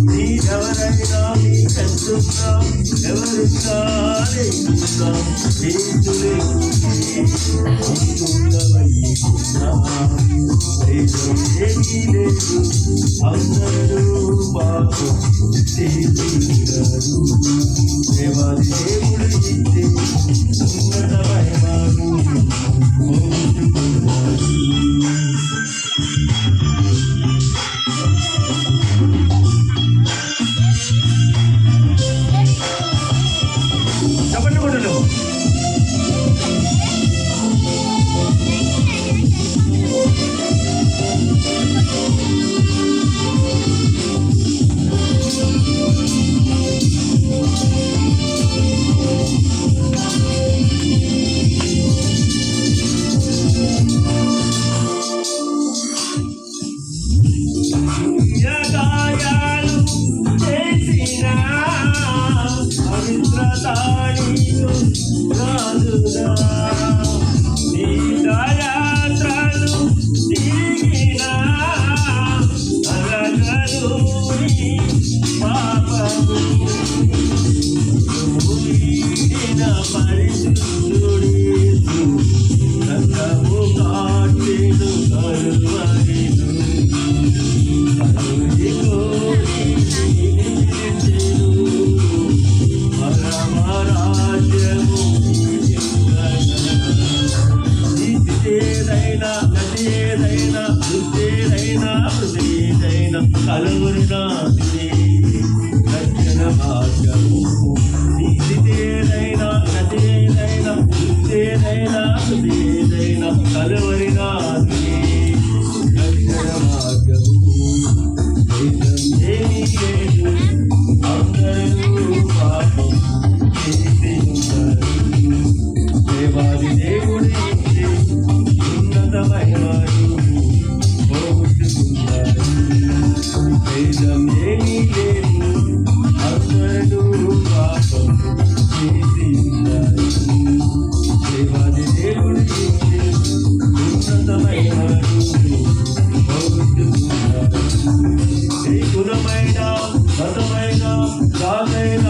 నీరెవరైనా నీకెంతున్నా ఎవరున్నా లేకున్నా ఏదులే ఏమీ లేదు అందరూ మాకు చేసినారు దేవాది దేవుడు ఇచ్చే ఉన్నతమై మాకు మోసుకున్నారు. చెప్పండి కొడులు కలుగురినా రక్షణ భాగ్యము నీదేదైనా నదేదైనా దుస్తేదైనా సుదేదైనా కలువరినా రక్షణ భాగ్యము ఏమీ లేదు అందరూ పాపం చేసి ఉంటారు దేవాది దేవుడి ఉన్నతమైన భేదం ఏమీ లేదు అందరూ పాపం చేసి ఉన్నారు దేవాది దేవుడి ఉన్నతమైన పోగొట్టుకున్నారు ఏ కులమైన మతమైన రాజైన